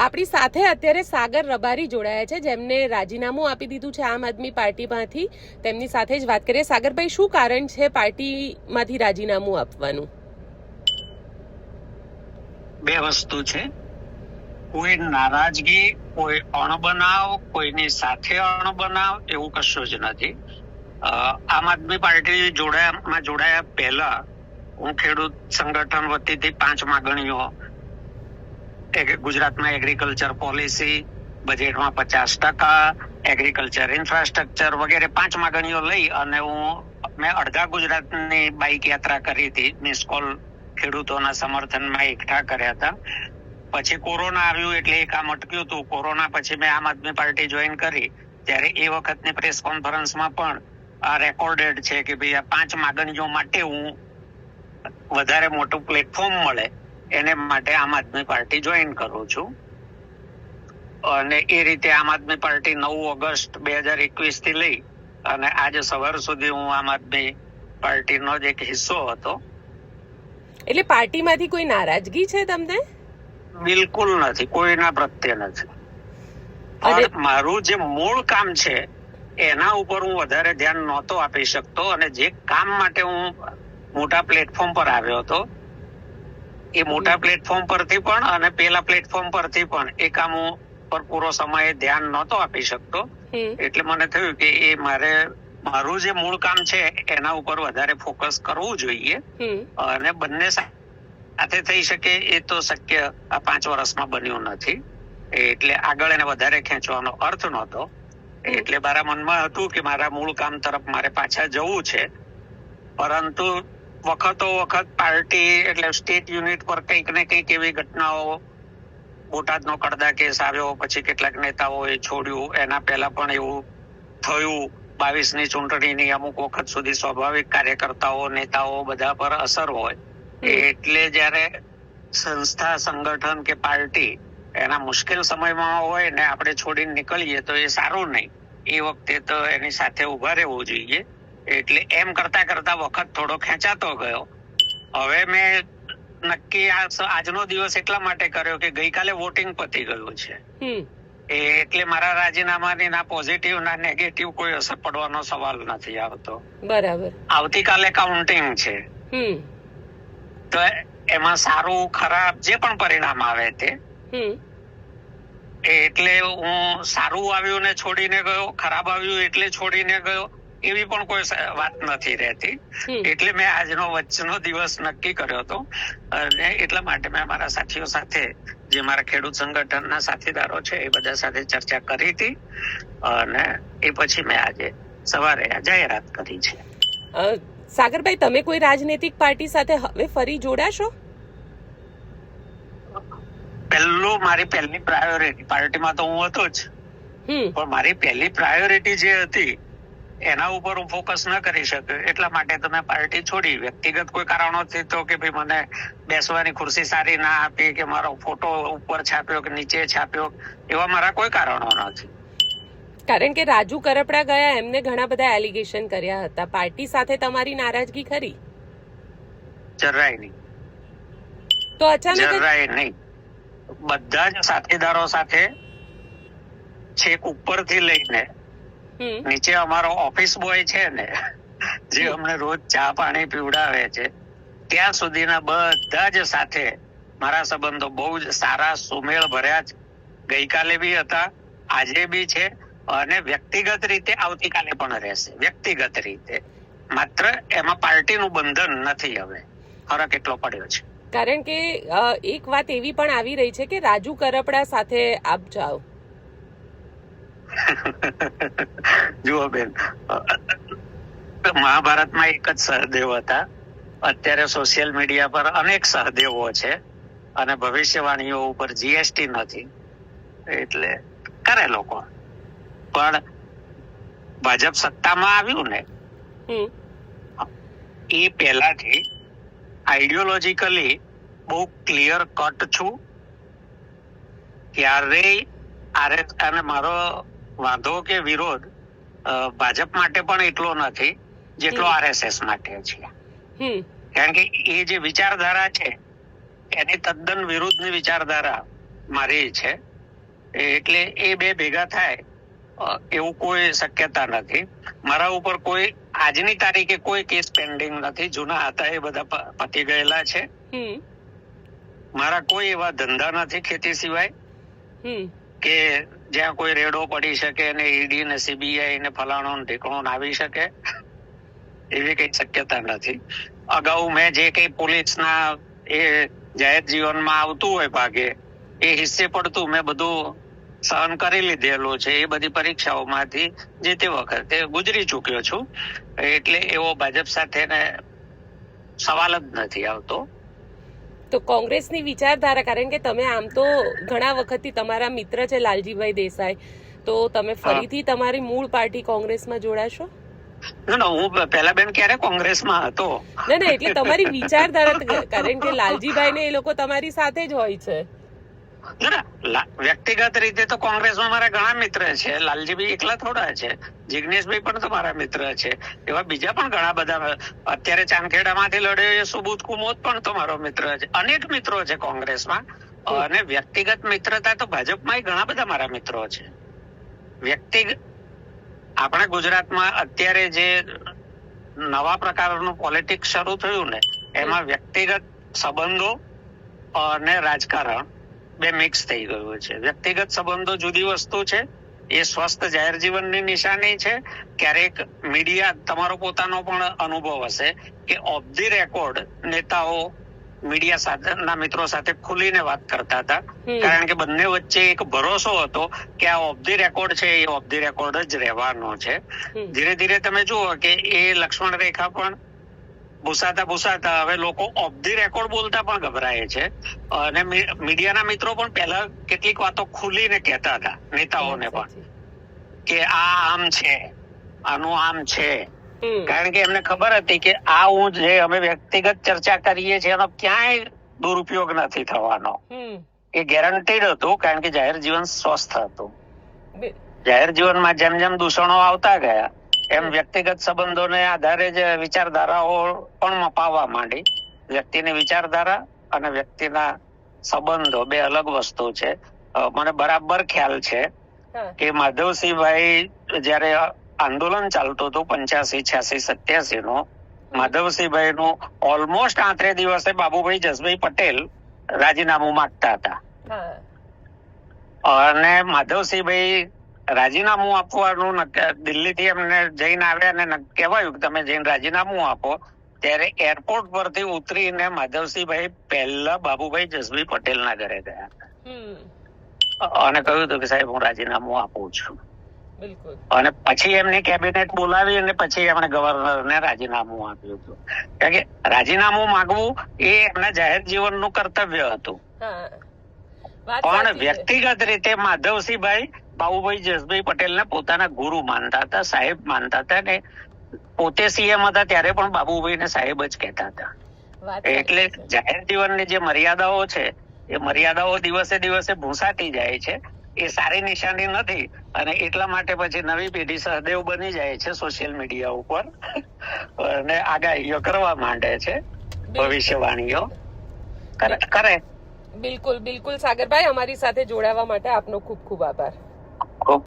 આપણી સાથે અત્યારે સાગર રબારી જોડાયા છે, જેમને રાજીનામું આપી દીધું છે આમ આદમી પાર્ટીમાંથી. તેમની સાથે જ વાત કરીએ. સાગરભાઈ, શું કારણ છે પાર્ટીમાંથી રાજીનામું આપવાનું? બે વસ્તુ છે. કોઈ નારાજગી, કોઈ અણબનાવ, કોઈની સાથે અણબનાવ એવું કશું જ નથી. આમ આદમી પાર્ટી જોડાયા પહેલા હું ખેડૂત સંગઠન વતીથી 5 માંગણીઓ, ગુજરાતમાં એગ્રીકલ્ચર પોલિસી, બજેટમાં 50%, એગ્રીકલ્ચર ઇન્ફ્રાસ્ટ્રક્ચર વગેરે 5 માંગણીઓ લઈ અને મેં અડધા ગુજરાતની બાઇક યાત્રા કરી હતી. મિસ કોલ ખેડૂતોના સમર્થનમાં એકઠા કર્યા હતા. પછી કોરોના આવ્યું એટલે એ કામ અટક્યું હતું. કોરોના પછી મેં આમ આદમી પાર્ટી જોઈન કરી ત્યારે એ વખતની પ્રેસ કોન્ફરન્સમાં પણ આ રેકોર્ડેડ છે કે ભાઈ આ 5 માંગણીઓ માટે હું વધારે મોટું પ્લેટફોર્મ મળે એને માટે આમ આદમી પાર્ટી જોઈન કરું છું. અને એ રીતે આમ આદમી પાર્ટી 9 ઓગસ્ટ 2021 થી લઈ અને આજે સવાર સુધી હું આમ આદમી પાર્ટીનો જ એક હિસ્સો હતો. એટલે પાર્ટીમાંથી કોઈ નારાજગી છે તમને? બિલકુલ નથી, કોઈના પ્રત્યે નથી. પણ મારું જે મૂળ કામ છે એના ઉપર હું વધારે ધ્યાન નહોતો આપી શકતો, અને જે કામ માટે હું મોટા પ્લેટફોર્મ પર આવ્યો હતો એ મોટા પ્લેટફોર્મ પરથી પણ અને પેલા પ્લેટફોર્મ પરથી પણ એ કામ પર પૂરો સમય ધ્યાન નહોતો આપી શકતો. એટલે મને થયું કે એ મારું જે મૂળ કામ છે એના ઉપર વધારે ફોકસ કરવું જોઈએ, અને બંને સાથે થઈ શકે એ તો શક્ય આ 5 વર્ષમાં બન્યું નથી. એટલે આગળ એને વધારે ખેંચવાનો અર્થ નહોતો. એટલે મારા મનમાં હતું કે મારા મૂળ કામ તરફ મારે પાછા જવું છે. પરંતુ વખતો વખત પાર્ટી એટલે સ્ટેટ યુનિટ પર કંઈક ને કંઈક એવી ઘટનાઓ, બોટાદનો કડદા કેસ આવ્યો, પછી કેટલાક નેતાઓએ છોડ્યું, એના પહેલા પણ એવું થયું. 22ની ચૂંટણીની અમુક વખત સુધી સ્વાભાવિક કાર્યકર્તાઓ, નેતાઓ બધા પર અસર હોય. એટલે જયારે સંસ્થા, સંગઠન કે પાર્ટી એના મુશ્કેલ સમયમાં હોય ને આપણે છોડીને નીકળીએ તો એ સારું નહીં. એ વખતે તો એની સાથે ઉભા રહેવું જોઈએ. એટલે એમ કરતા કરતા વખત થોડો ખેંચાતો ગયો. હવે મેં નક્કી આજનો દિવસ એટલા માટે કર્યો કે ગઈકાલે વોટિંગ પતી ગયું છે. એટલે મારા રાજીનામાની ના પોઝિટિવ ના નેગેટિવ કોઈ અસર પડવાનો સવાલ નથી આવતો. બરાબર. આવતીકાલે કાઉન્ટિંગ છે. તો એમાં સારું ખરાબ જે પણ પરિણામ આવે તે, એટલે હું સારું આવ્યું ને છોડીને ગયો, ખરાબ આવ્યું એટલે છોડીને ગયો એવી પણ કોઈ વાત નથી રહેતી. એટલે મેં આજનો વચ્ચેનો દિવસ નક્કી કર્યો હતો, અને એટલા માટે મેં મારા સાથીઓ સાથે, જે મારા ખેડૂત સંગઠનના સાથીદારો છે એ બધા સાથે ચર્ચા કરી હતી, અને એ પછી મેં આજે સવારે જાહેરાત કરી છે. સાગરભાઈ, તમે કોઈ રાજનૈતિક પાર્ટી સાથે હવે ફરી જોડાશો? મારી પહેલી પ્રાયોરિટી પાર્ટીમાં તો હું હતો જ, પણ મારી પહેલી પ્રાયોરિટી જે હતી એના ઉપર હું ફોકસ ન કરી શક્યો. એટલા માટે તો મેં પાર્ટી છોડી. વ્યક્તિગત કોઈ કારણોથી તો કે ભાઈ મને બેસવાની ખુરશી સારી ના આપી, કે મારો ફોટો ઉપર છાપ્યો કે નીચે છાપ્યો, એવા મારા કોઈ કારણો નથી. કારણ કે રાજુ કરપડા ગયા, એમને ઘણા બધા એલિગેશન કર્યા હતા. પાર્ટી સાથે તમારી નારાજગી ખરી? જરાય નહીં. તો અચાનક જરાય નહીં. બધા જ સાથીદારો સાથે છેક ઉપરથી લઈને નીચે અમારો ઓફિસ બોય છે ને, જે અમને રોજ ચા પાણી પીવડાવે છે, ત્યાં સુધીના બધા જ સાથે મારા સંબંધો બહુ જ સારા, સુમેળ ભર્યા જ ગઈકાલે બી હતા, આજે બી છે, અને વ્યક્તિગત રીતે આવતીકાલે પણ રહેશે. વ્યક્તિગત રીતે, માત્ર એમાં પાર્ટીનું બંધન નથી. હવે ફરક એટલો પડ્યો છે. કારણ કે એક વાત એવી પણ આવી રહી છે કે રાજુ કરપડા સાથે આપ જાઓ. જુઓ બેન, મહાભારતમાં એક જ સહદેવ હતા. અત્યારે સોશિયલ મીડિયા પર અનેક સહદેવો છે, અને ભવિષ્યવાણીઓ ઉપર જીએસટી નથી, એટલે કરે લોકો. પણ ભાજપ સત્તામાં આવ્યું ને એ પહેલાથી આઈડિયોલોજીકલી બહુ ક્લિયર કટ છું. ક્યારેય અને મારો વાંધો કે વિરોધ ભાજપ માટે પણ એટલો નથી જેટલો આરએસએસ માટે છે. કારણ કે એ જે વિચારધારા છે એની તદ્દન વિરુદ્ધની વિચારધારા મારી છે. એટલે એ બે ભેગા થાય એવું કોઈ શક્યતા નથી. મારા ઉપર કોઈ આજની તારીખે કોઈ કેસ પેન્ડિંગ નથી. જૂના હતા એ બધા પતી ગયેલા છે. મારા કોઈ એવા ધંધા નથી ખેતી સિવાય કે જ્યાં કોઈ રેડો પડી શકે ને ઈડી ને સીબીઆઈ ને ફલાણો ને ઢીકણો આવી શકે, એવી કઈ શક્યતા નથી. અગાઉ મેં જે કઈ પોલીસના એ જાહેર જીવનમાં આવતું હોય ભાગે એ હિસ્સે પડતું મેં બધું સહન કરી લીધેલું છે. એ બધી પરીક્ષાઓમાંથી જે તે વખતે ગુજરી ચૂક્યો છું. એટલે એવો ભાજપ સાથે સવાલ જ નથી આવતો. તો કોંગ્રેસની વિચારધારા, કારણ કે તમે આમ તો ઘણા વખતથી તમારા મિત્ર છે લાલજીભાઈ દેસાઈ, તો તમે ફરીથી તમારી મૂળ પાર્ટી કોંગ્રેસમાં જોડાશો? ના, હું પેલા બેન ક્યારે કોંગ્રેસમાં હતો. ના, એટલે તમારી વિચારધારા, કારણ કે લાલજીભાઈ ને એ લોકો તમારી સાથે જ હોય છે. વ્યક્તિગત રીતે તો કોંગ્રેસમાં મારા ઘણા મિત્ર છે. લાલજીભાઈ એકલા થોડા છે, જિગ્નેશભાઈ પણ તો મારા મિત્ર છે. એવા બીજા પણ ઘણા બધા. અત્યારે ચાંદખેડામાંથી લડ્યો સુબોધ કુમોદ પણ તો મારો મિત્ર છે. અનેક મિત્રો છે કોંગ્રેસમાં. અને વ્યક્તિગત મિત્રતા તો ભાજપમાં ઘણા બધા મારા મિત્રો છે. વ્યક્તિગત આપણે ગુજરાતમાં અત્યારે જે નવા પ્રકારનું પોલિટિક્સ શરૂ થયું ને, એમાં વ્યક્તિગત સંબંધો અને રાજકારણ બે મિક્સ થઈ ગયું છે. વ્યક્તિગત સંબંધો જુદી વસ્તુ છે, એ સ્વસ્થ જાહેર જીવનની નિશાની છે. ક્યારેક મીડિયા, તમારો પોતાનો પણ અનુભવ હશે કે ઓફ ધી રેકોર્ડ નેતાઓ મીડિયા સાથેના મિત્રો સાથે ખુલીને વાત કરતા હતા, કારણ કે બંને વચ્ચે એક ભરોસો હતો કે આ ઓફ ધી રેકોર્ડ છે એ ઓફ ધી રેકોર્ડ જ રહેવાનો છે. ધીરે ધીરે તમે જુઓ કે એ લક્ષ્મણ રેખા પણ ભૂસાતા હવે લોકો ઓફ ધી રેકોર્ડ બોલતા પણ ગભરાય છે. અને મીડિયાના મિત્રો પણ પહેલા કેટલીક વાતો ખુલીને કહેતા હતા નેતાઓને પણ કે આ આમ છે, આનું આમ છે. કારણ કે એમને ખબર હતી કે આ હું જે અમે વ્યક્તિગત ચર્ચા કરીએ છીએ એનો ક્યાંય દુરુપયોગ નથી થવાનો. એ ગેરંટીડ હતું, કારણ કે જાહેર જીવન સ્વસ્થ હતું. જાહેર જીવનમાં જેમ જેમ દૂષણો આવતા ગયા એમ વ્યક્તિગત સંબંધોને આધારે જ વિચારધારાઓ પણ મપાવવા માંડી. વ્યક્તિની વિચારધારા અને વ્યક્તિના સંબંધો બે અલગ વસ્તુ છે. મને બરાબર ખ્યાલ છે કે માધવસિંહભાઈ જયારે આંદોલન ચાલતું હતું 85, 86, 87 નું, માધવસિંહભાઈ નું ઓલમોસ્ટ 3 દિવસે બાબુભાઈ જસભાઈ પટેલ રાજીનામું માંગતા હતા. અને માધવસિંહભાઈ રાજીનામું આપવાનું દિલ્હીથી એમને જઈને આવ્યા અને કહેવાયું કે તમે જઈને રાજીનામું આપો. ત્યારે એરપોર્ટ પરથી ઉતરીને માધવસિંહભાઈ પહેલા બાબુભાઈ જસભાઈ પટેલના ઘરે ગયા હતા અને કહ્યું હતું કે સાહેબ હું રાજીનામું આપું છું. અને પછી એમની કેબિનેટ બોલાવી અને પછી એમણે ગવર્નરને રાજીનામું આપ્યું હતું. કારણ કે રાજીનામું માંગવું એ એમના જાહેર જીવનનું કર્તવ્ય હતું. પણ વ્યક્તિગત રીતે માધવસિંહભાઈ બાબુભાઈ જસભાઈ પટેલને પોતાના ગુરુ માનતા હતા, સાહેબ માનતા હતા. ને પોતે સીએમ હતા ત્યારે પણ બાબુભાઈને સાહેબ જ કહેતા હતા. એટલે જાહેર જીવનની જે મર્યાદાઓ છે એ મર્યાદાઓ દિવસે દિવસે ભૂંસાતી જાય છે. એ સારી નિશાની નથી. અને એટલા માટે પછી નવી પેઢી સહદેવ બની જાય છે સોશિયલ મીડિયા ઉપર અને આગાહીઓ કરવા માંડે છે, ભવિષ્યવાણીઓ કરે. બિલકુલ સાગરભાઈ, અમારી સાથે જોડાવા માટે આપનો ખૂબ ખૂબ આભાર. ખૂબ